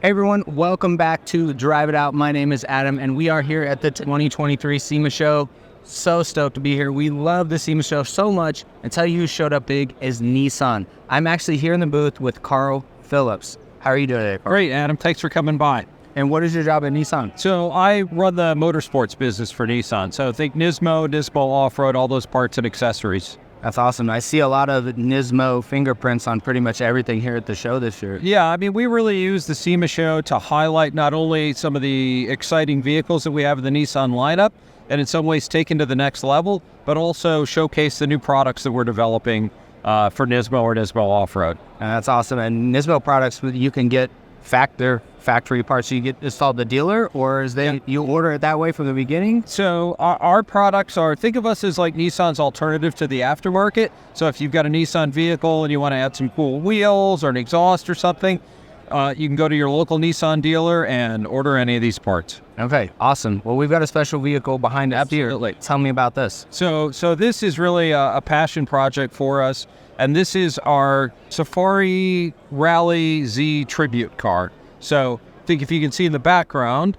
Hey everyone, welcome back to Drive It Out. My name is Adam, and we are here at the 2023 SEMA Show. So stoked to be here. We love the SEMA Show so much. And tell you who showed up big is Nissan. I'm actually here in the booth with Phillips. How are you doing today, Carl? Great, Adam. Thanks for coming by. And what is your job at Nissan? So I run the motorsports business for Nissan. So think Nismo off-road, all those parts and accessories. That's awesome. I see a lot of Nismo fingerprints on pretty much everything here at the show this year. Yeah, I mean, we really use the SEMA Show to highlight not only some of the exciting vehicles that we have in the Nissan lineup, and in some ways taken to the next level, but also showcase the new products that we're developing for Nismo or Nismo Off-Road. That's awesome. And Nismo products, you can get factory parts. You get installed the dealer, or you order it that way from the beginning? So our products are, think of us as like Nissan's alternative to the aftermarket. So if you've got a Nissan vehicle and you want to add some cool wheels or an exhaust or something, you can go to your local Nissan dealer and order any of these parts. Okay, awesome. Well, we've got a special vehicle behind us here. Tell me about this. So this is really a passion project for us, and this is our Safari Rally Z tribute car. So I think if you can see in the background,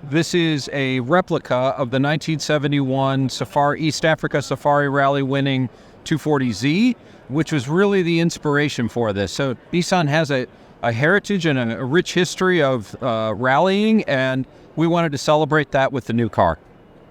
this is a replica of the 1971 East Africa Safari Rally winning 240Z, which was really the inspiration for this. So Nissan has a heritage and a rich history of rallying, and we wanted to celebrate that with the new car.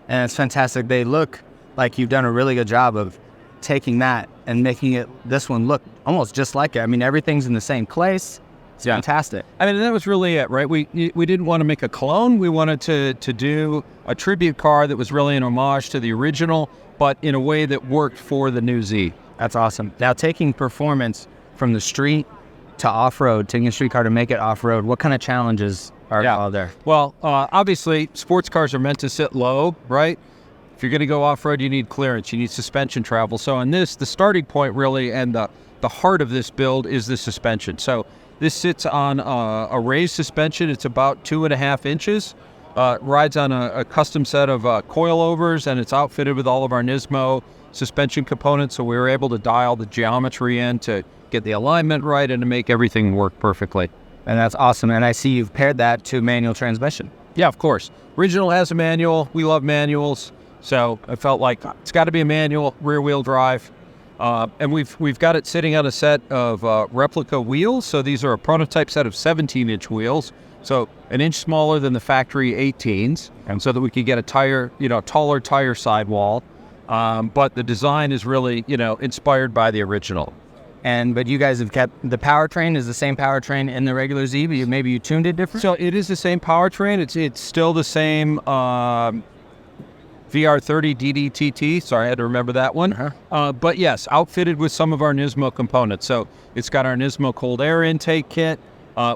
And it's fantastic. They look like you've done a really good job of taking that and making this one look almost just like it. I mean, everything's in the same place. It's fantastic. I mean, that was really it, right? We didn't want to make a clone. We wanted to do a tribute car that was really an homage to the original, but in a way that worked for the new Z. That's awesome. Now, taking performance from the street to off-road, taking a street car to make it off-road, what kind of challenges are out there? Well, obviously, sports cars are meant to sit low, right? If you're going to go off-road, you need clearance, you need suspension travel. So in this, the starting point really, and the heart of this build is the suspension. So this sits on a raised suspension. It's about 2.5 inches. Rides on a custom set of coilovers, and it's outfitted with all of our Nismo suspension components. So we were able to dial the geometry in to get the alignment right and to make everything work perfectly. And that's awesome. And I see you've paired that to manual transmission. Yeah, of course. Original has a manual. We love manuals. So I felt like it's got to be a manual, rear-wheel drive. And we've got it sitting on a set of replica wheels. So these are a prototype set of 17-inch wheels. So an inch smaller than the factory 18s. And so that we could get a taller tire sidewall. But the design is really, inspired by the original. But you guys have kept the powertrain is the same powertrain in the regular Z, but maybe you tuned it different? So it is the same powertrain. It's still the same VR30 DDTT. Sorry, I had to remember that one. Uh-huh. But yes, outfitted with some of our Nismo components. So it's got our Nismo cold air intake kit,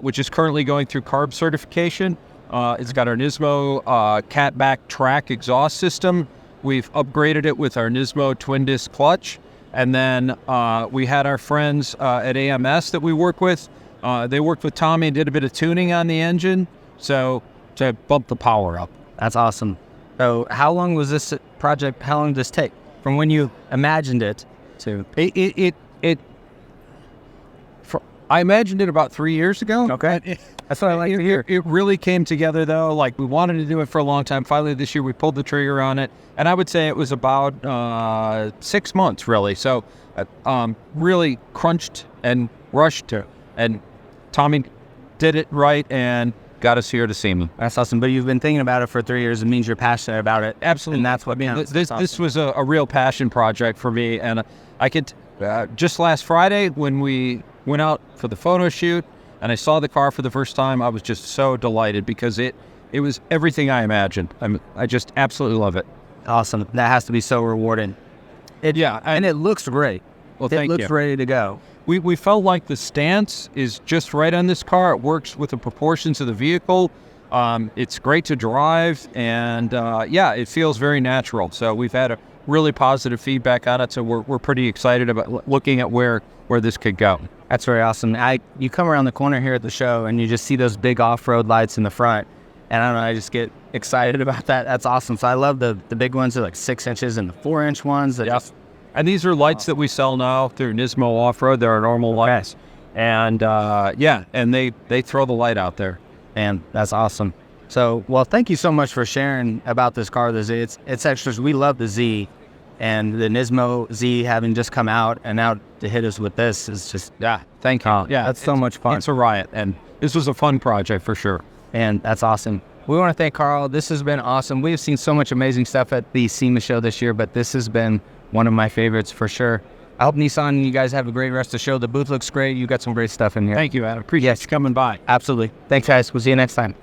which is currently going through CARB certification. It's got our Nismo catback track exhaust system. We've upgraded it with our Nismo twin disc clutch. And then we had our friends at AMS that we work with. They worked with Tommy and did a bit of tuning on the engine, so to bump the power up. That's awesome. So how long was this project, how long did this take? From when you imagined it to... I imagined it about 3 years ago. Okay. That's what I like to hear. It really came together, though. Like, we wanted to do it for a long time. Finally, this year, we pulled the trigger on it. And I would say it was about 6 months, really. So, really crunched and rushed. And Tommy did it right and got us here to SEMA. That's awesome. But you've been thinking about it for 3 years. It means you're passionate about it. Absolutely. And that's what counts. This was a real passion project for me. And I could, just last Friday, when we went out for the photo shoot and I saw the car for the first time, I was just so delighted because it was everything I imagined. I just absolutely love it. Awesome. That has to be so rewarding. And it looks great. Well, thank you. It looks ready to go. We felt like the stance is just right on this car. It works with the proportions of the vehicle. It's great to drive, and it feels very natural. So we've had a really positive feedback on it. So we're pretty excited about looking at where this could go. That's very awesome. You come around the corner here at the show and you just see those big off-road lights in the front. And I don't know, I just get excited about that. That's awesome. So I love the big ones that are like 6 inches and the 4-inch ones. And these are lights that we sell now through Nismo Off-Road. They're our normal lights. And yeah, and they throw the light out there. And that's awesome. So, well, thank you so much for sharing about this car, the Z. It's extras. We love the Z, and the Nismo Z having just come out, and now to hit us with this is just, Yeah, thank you. Yeah, that's so much fun. It's a riot, and this was a fun project for sure. And that's awesome. We want to thank Carl. This has been awesome. We've seen so much amazing stuff at the SEMA show this year, but this has been one of my favorites for sure. I hope Nissan, you guys have a great rest of the show. The booth looks great. You got some great stuff in here. Thank you, Adam. Appreciate you coming by. Absolutely. Thanks, guys. We'll see you next time.